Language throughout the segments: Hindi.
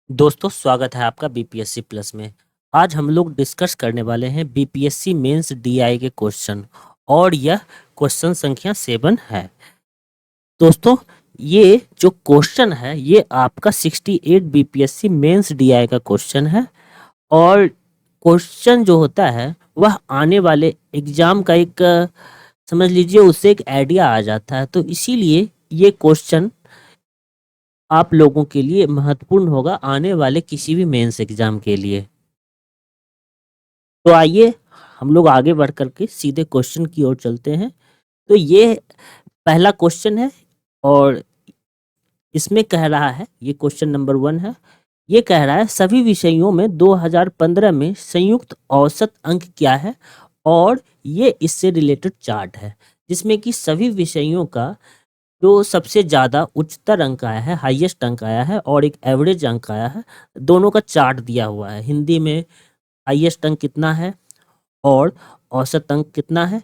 दोस्तों स्वागत है आपका बीपीएससी प्लस में। आज हम लोग डिस्कस करने वाले हैं बीपीएससी मेंस डीआई के क्वेश्चन और यह क्वेश्चन संख्या 7 है। दोस्तों ये जो क्वेश्चन है ये आपका 68 बीपीएससी मेंस डीआई का क्वेश्चन है और क्वेश्चन जो होता है वह आने वाले एग्जाम का एक समझ लीजिए उससे एक आइडिया आ जाता है, तो इसीलिए ये क्वेश्चन आप लोगों के लिए महत्वपूर्ण होगा आने वाले किसी भी मेंस एग्जाम के लिए। तो आइए हम लोग आगे बढ़ करके सीधे क्वेश्चन की ओर चलते हैं। तो ये पहला क्वेश्चन है और इसमें कह रहा है, ये क्वेश्चन नंबर 1 है। ये कह रहा है सभी विषयों में 2015 में संयुक्त औसत अंक क्या है, और ये इससे रिलेटेड चार्ट है जिसमें कि सभी विषयों का जो सबसे ज़्यादा उच्चतर अंक आया है, हाईएस्ट अंक आया है और एक एवरेज अंक आया है, दोनों का चार्ट दिया हुआ है। हिंदी में हाईएस्ट अंक कितना है और औसत अंक कितना है,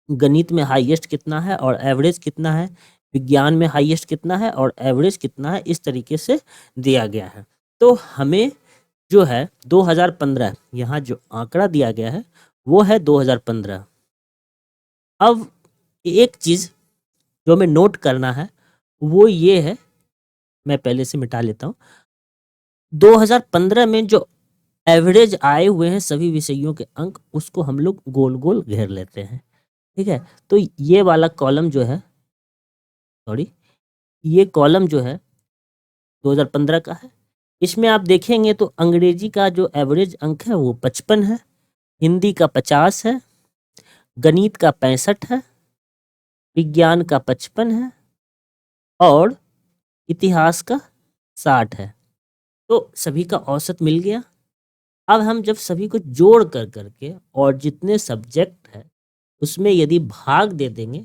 गणित में हाईएस्ट कितना है और एवरेज कितना है, विज्ञान में हाईएस्ट कितना है और एवरेज कितना है, इस तरीके से दिया गया है। तो हमें जो है 2015 यहाँ जो आंकड़ा दिया गया है वो है 2015। अब एक चीज़ जो हमें नोट करना है वो ये है, मैं पहले से मिटा लेता हूँ। 2015 में जो एवरेज आए हुए हैं सभी विषयों के अंक, उसको हम लोग गोल गोल घेर लेते हैं। ठीक है, तो ये वाला कॉलम जो है, सॉरी, ये कॉलम जो है 2015 का है। इसमें आप देखेंगे तो अंग्रेजी का जो एवरेज अंक है वो 55 है, हिंदी का 50 है, गणित का 65 है, विज्ञान का 55 है और इतिहास का 60 है। तो सभी का औसत मिल गया। अब हम जब सभी को जोड़ कर करके और जितने सब्जेक्ट है उसमें यदि भाग दे देंगे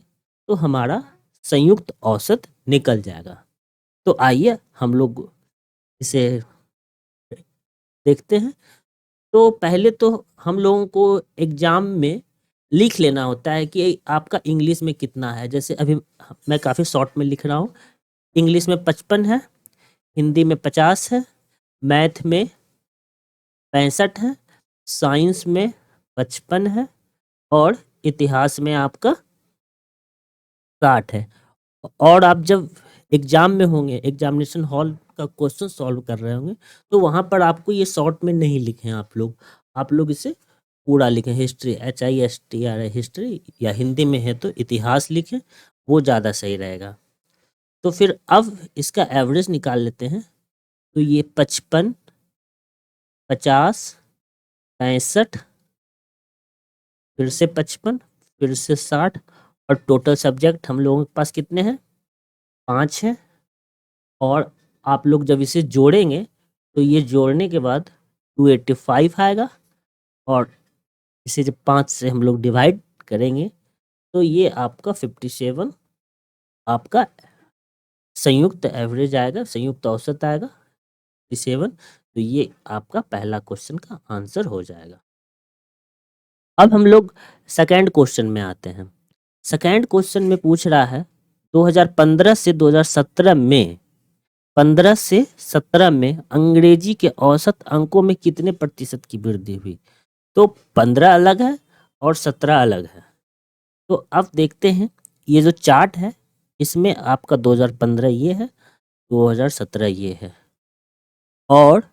तो हमारा संयुक्त औसत निकल जाएगा। तो आइए हम लोग इसे देखते हैं। तो पहले तो हम लोगों को एग्जाम में लिख लेना होता है कि आपका इंग्लिश में कितना है। जैसे अभी मैं काफ़ी शॉर्ट में लिख रहा हूँ। इंग्लिश में 55 है, हिंदी में 50 है, मैथ में 65 है, साइंस में 55 है और इतिहास में आपका 60 है। और आप जब एग्जाम में होंगे, एग्जामिनेशन हॉल का क्वेश्चन सॉल्व कर रहे होंगे, तो वहाँ पर आपको ये शॉर्ट में नहीं लिखें आप लोग इसे पूरा लिखें। हिस्ट्री, HISTRY हिस्ट्री, या हिंदी में है तो इतिहास लिखें, वो ज़्यादा सही रहेगा। तो फिर अब इसका एवरेज निकाल लेते हैं। तो ये 55, 50, 65, फिर से 55, फिर से 60 और टोटल सब्जेक्ट हम लोगों के पास कितने हैं? 5 हैं। और आप लोग जब इसे जोड़ेंगे तो ये जोड़ने के बाद 285 आएगा और इसे जब 5 से हम लोग डिवाइड करेंगे तो ये आपका 57 आपका संयुक्त एवरेज आएगा, संयुक्त औसत आएगा 57। तो ये आपका पहला क्वेश्चन का आंसर हो जाएगा। अब हम लोग सेकेंड क्वेश्चन में आते हैं। सेकेंड क्वेश्चन में पूछ रहा है 2015 से 2017 में, 15 से 17 में अंग्रेजी के औसत अंकों में कितने प्रतिशत की वृद्धि हुई? तो 15 अलग है और 17 अलग है। तो अब देखते हैं, ये जो चार्ट है इसमें आपका 2015 ये है, 2017 ये है और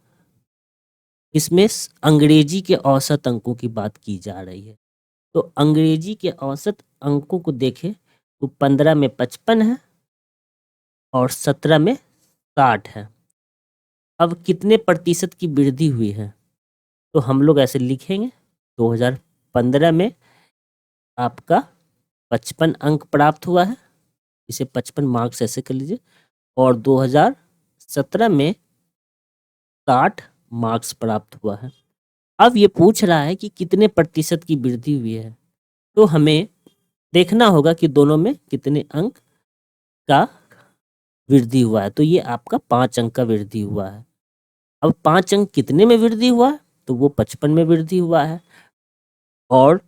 इसमें अंग्रेजी के औसत अंकों की बात की जा रही है। तो अंग्रेजी के औसत अंकों को देखें तो 15 में 55 है और 17 में 60 है। अब कितने प्रतिशत की वृद्धि हुई है? तो हम लोग ऐसे लिखेंगे, 2015 में आपका 55 अंक प्राप्त हुआ है, इसे 55 मार्क्स ऐसे कर लीजिए, और 2017 में 60 मार्क्स प्राप्त हुआ है। अब ये पूछ रहा है कि कितने प्रतिशत की वृद्धि हुई है, तो हमें देखना होगा कि दोनों में कितने अंक का वृद्धि हुआ है। तो ये आपका 5 अंक का वृद्धि हुआ है। अब 5 अंक कितने में वृद्धि हुआ है? तो वो 55 में वृद्धि हुआ है। और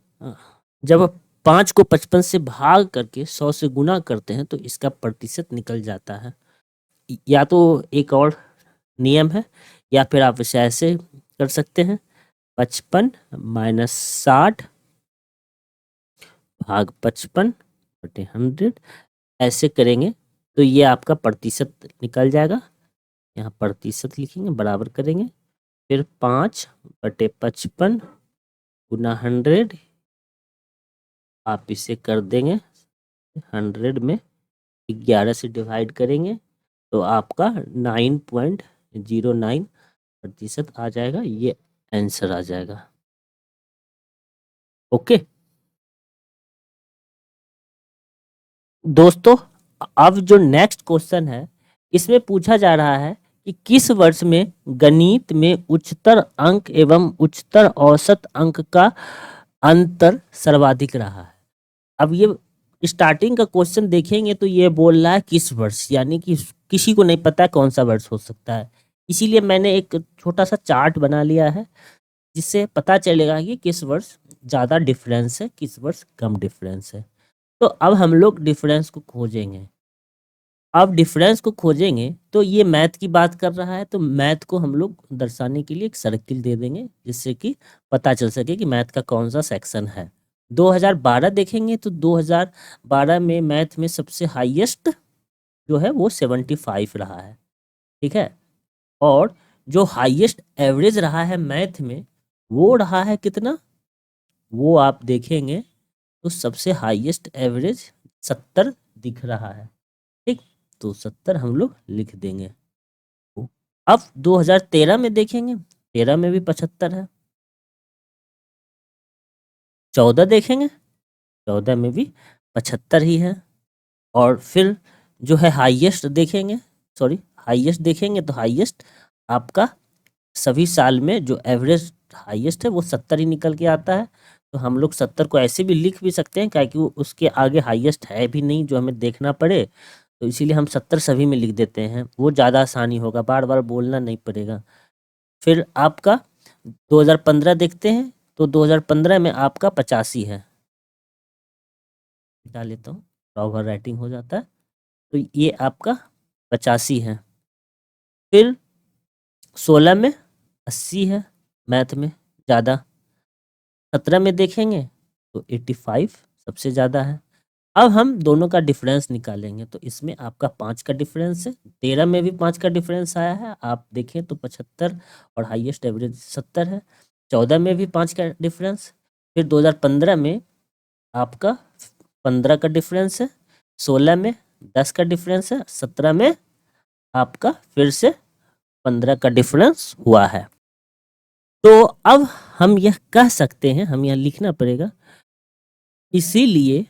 जब आप 5 को 55 से भाग करके 100 से गुना करते हैं तो इसका प्रतिशत निकल जाता है। या तो एक और नियम है या फिर आप इसे ऐसे कर सकते हैं, 55 माइनस 60 भाग 55/100, ऐसे करेंगे तो ये आपका प्रतिशत निकल जाएगा। यहाँ प्रतिशत लिखेंगे, बराबर करेंगे, फिर 5/55 गुना 100, आप इसे कर देंगे 100 में 11 से डिवाइड करेंगे तो आपका 9.09% आ जाएगा। ये आंसर आ जाएगा। ओके दोस्तों, अब जो नेक्स्ट क्वेश्चन है, इसमें पूछा जा रहा है कि किस वर्ष में गणित में उच्चतर अंक एवं उच्चतर औसत अंक का अंतर सर्वाधिक रहा है। अब ये स्टार्टिंग का क्वेश्चन देखेंगे तो ये बोल रहा है किस वर्ष, यानी कि किसी को नहीं पता है कौन सा वर्ष हो सकता है। इसीलिए मैंने एक छोटा सा चार्ट बना लिया है जिससे पता चलेगा कि किस वर्ष ज़्यादा डिफरेंस है, किस वर्ष कम डिफरेंस है। तो अब हम लोग डिफरेंस को खोजेंगे। अब डिफरेंस को खोजेंगे तो ये मैथ की बात कर रहा है, तो मैथ को हम लोग दर्शाने के लिए एक सर्किल दे देंगे जिससे कि पता चल सके कि मैथ का कौन सा सेक्शन है। 2012 देखेंगे तो 2012 में मैथ में सबसे हाईएस्ट जो है वो 75 रहा है, ठीक है। और जो हाईएस्ट एवरेज रहा है मैथ में वो रहा है कितना, वो आप देखेंगे तो सबसे हाईएस्ट एवरेज 70 दिख रहा है, ठीक। तो 70 हम लोग लिख देंगे। अब 2013 में देखेंगे, 13 में भी 75 है। 14 देखेंगे, 14 में भी 75 ही है। और फिर जो है हाईएस्ट देखेंगे, सॉरी हाईएस्ट देखेंगे तो हाईएस्ट आपका सभी साल में जो एवरेज हाईएस्ट है वो 70 ही निकल के आता है। तो हम लोग 70 को ऐसे भी लिख भी सकते हैं, क्योंकि वो उसके आगे हाईएस्ट है भी नहीं जो हमें देखना पड़े, तो इसीलिए हम 70 सभी में लिख देते हैं, वो ज़्यादा आसानी होगा, बार बार बोलना नहीं पड़ेगा। फिर आपका 2015 देखते हैं तो 2015 में आपका 85 है, निकाल लेता हूँ, ओवर राइटिंग हो जाता है। तो ये आपका 85 है। फिर 16 में 80 है, मैथ में ज़्यादा। 17 में देखेंगे तो 85 सबसे ज़्यादा है। अब हम दोनों का डिफरेंस निकालेंगे तो इसमें आपका 5 का डिफरेंस है, 13 में भी 5 का डिफरेंस आया है, आप देखें तो 75 और हाईएस्ट एवरेज 70 है। 14 में भी 5 का डिफरेंस, फिर 2015 में आपका 15 का डिफरेंस है, 16 में 10 का डिफरेंस है, 17 में आपका फिर से 15 का डिफरेंस हुआ है। तो अब हम यह कह सकते हैं, हम यह लिखना पड़ेगा, इसीलिए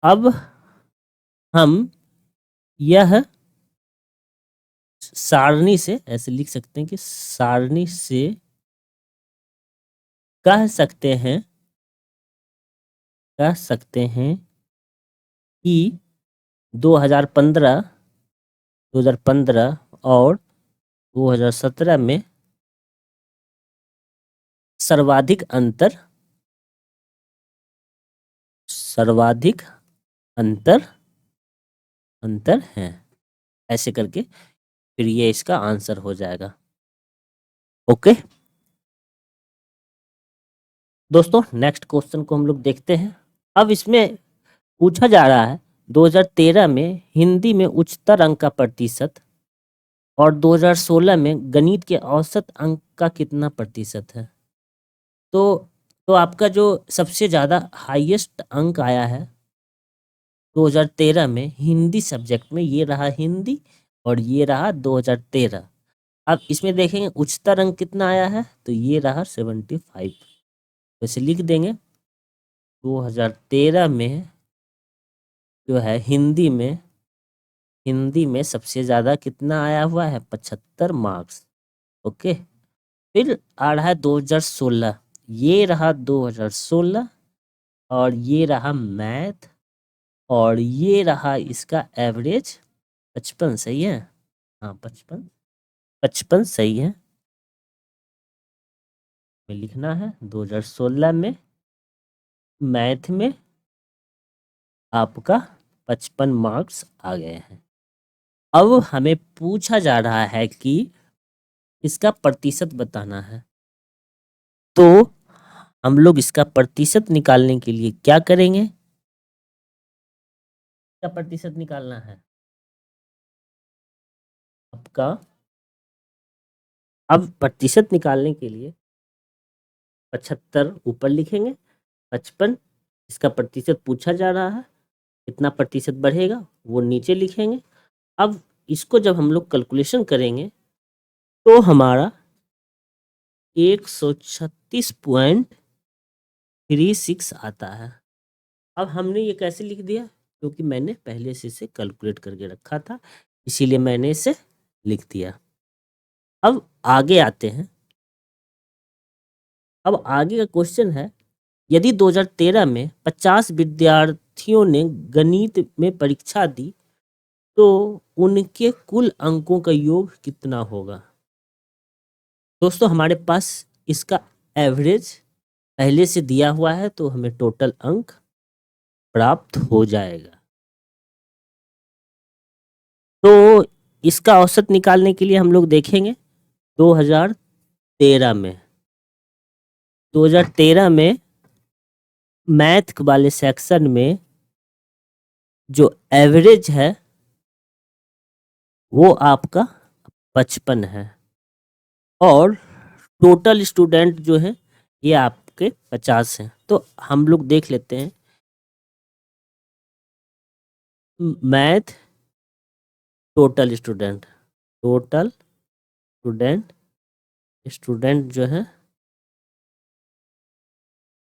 अब हम यह सारणी से ऐसे लिख सकते हैं कि सारणी से कह सकते हैं कि 2015 और 2017 में सर्वाधिक अंतर है, ऐसे करके फिर ये इसका आंसर हो जाएगा। ओके दोस्तों, नेक्स्ट क्वेश्चन को हम लोग देखते हैं। अब इसमें पूछा जा रहा है 2013 में हिंदी में उच्चतर अंक का प्रतिशत और 2016 में गणित के औसत अंक का कितना प्रतिशत है। तो आपका जो सबसे ज़्यादा हाईएस्ट अंक आया है 2013 में हिंदी सब्जेक्ट में, ये रहा हिंदी और ये रहा 2013। अब इसमें देखेंगे उच्चतर अंक कितना आया है, तो ये रहा 75। तो इसे लिख देंगे 2013 में जो है हिंदी में सबसे ज़्यादा कितना आया हुआ है, 75 मार्क्स। ओके, फिर आ रहा है 2016, ये रहा 2016 और ये रहा मैथ और ये रहा इसका एवरेज 55, सही है। हाँ 55 सही है, में लिखना है 2016 में मैथ में आपका 55 मार्क्स आ गए हैं। अब हमें पूछा जा रहा है कि इसका प्रतिशत बताना है। तो हम लोग इसका प्रतिशत निकालने के लिए क्या करेंगे? इसका प्रतिशत निकालना है आपका। अब प्रतिशत निकालने के लिए 75 ऊपर लिखेंगे, 55 इसका प्रतिशत पूछा जा रहा है, कितना प्रतिशत बढ़ेगा वो नीचे लिखेंगे। अब इसको जब हम लोग कैलकुलेशन करेंगे तो हमारा 136.36 आता है। अब हमने ये कैसे लिख दिया? क्योंकि मैंने पहले से इसे कैलकुलेट करके रखा था, इसीलिए मैंने इसे लिख दिया। अब आगे आते हैं। अब आगे का क्वेश्चन है, यदि 2013 में 50 विद्यार्थियों ने गणित में परीक्षा दी तो उनके कुल अंकों का योग कितना होगा? दोस्तों हमारे पास इसका एवरेज पहले से दिया हुआ है, तो हमें टोटल अंक प्राप्त हो जाएगा। तो इसका औसत निकालने के लिए हम लोग देखेंगे 2013 में मैथ वाले सेक्शन में जो एवरेज है वो आपका 55 है, और टोटल स्टूडेंट जो है ये आपके 50 हैं। तो हम लोग देख लेते हैं मैथ टोटल स्टूडेंट स्टूडेंट जो है,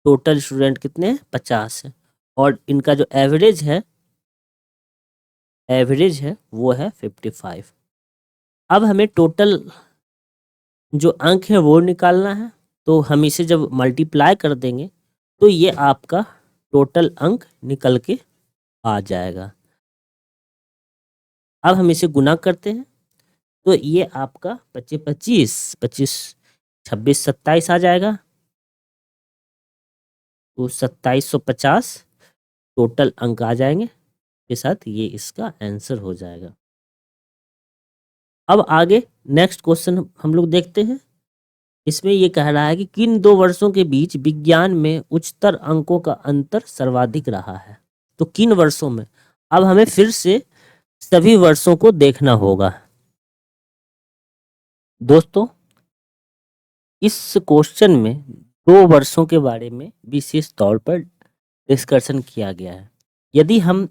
टोटल स्टूडेंट कितने हैं? 50 है, और इनका जो एवरेज है वो है 55। अब हमें टोटल जो अंक है वो निकालना है, तो हम इसे जब मल्टीप्लाई कर देंगे तो ये आपका टोटल अंक निकल के आ जाएगा। अब हम इसे गुना करते हैं तो ये आपका 25 26 27 आ जाएगा, तो 2750 टोटल अंक आ जाएंगे के साथ, ये इसका आंसर हो जाएगा। अब आगे नेक्स्ट क्वेश्चन हम लोग देखते हैं। इसमें ये कह रहा है कि किन दो वर्षों के बीच विज्ञान में उच्चतर अंकों का अंतर सर्वाधिक रहा है? तो किन वर्षों में? अब हमें फिर से सभी वर्षों को देखना होगा। दोस्तों इस क्वेश्चन में 2 वर्षों के बारे में विशेष तौर पर डिस्कशन किया गया है। यदि हम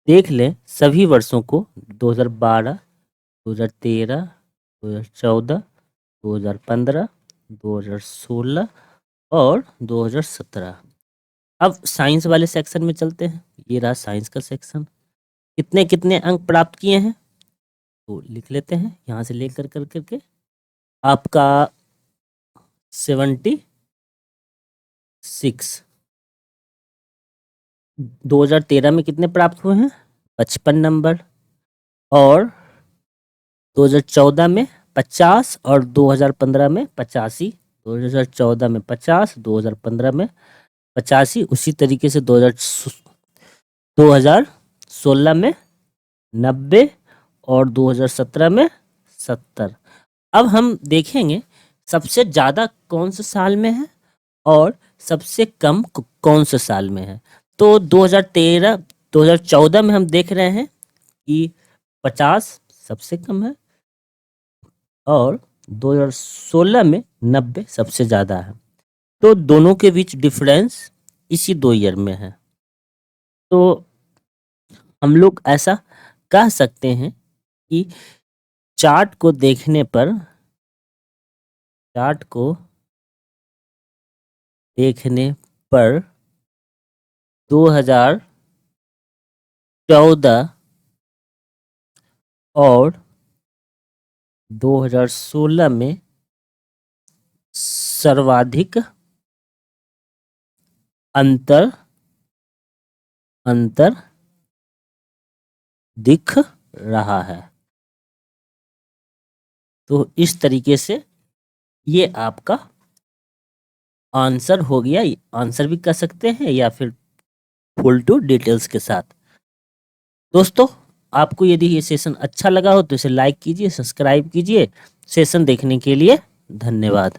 देख लें सभी वर्षों को, 2012, 2013, 2014, 2015, 2016 और 2017। अब साइंस वाले सेक्शन में चलते हैं। ये रहा साइंस का सेक्शन। कितने कितने अंक प्राप्त किए हैं तो लिख लेते हैं, यहाँ से लेकर कर करके आपका 76। 2013 में कितने प्राप्त हुए हैं? 55 नंबर, और 2014 में 50, और 2015 में 85। 2014 में 50, 2015 में 85, उसी तरीके से 2016 में 90 और 2017 में 70। अब हम देखेंगे सबसे ज़्यादा कौन से साल में है और सबसे कम कौन से साल में है। तो 2014 में हम देख रहे हैं कि 50 सबसे कम है, और 2016 में 90 सबसे ज़्यादा है। तो दोनों के बीच डिफरेंस इसी 2 ईयर में है। तो हम लोग ऐसा कह सकते हैं कि चार्ट को देखने पर 2014 और 2016 में सर्वाधिक अंतर दिख रहा है। तो इस तरीके से ये आपका आंसर हो गया। आंसर भी कर सकते हैं या फिर फुल टू डिटेल्स के साथ। दोस्तों आपको यदि ये सेशन अच्छा लगा हो तो इसे लाइक कीजिए, सब्सक्राइब कीजिए। सेशन देखने के लिए धन्यवाद।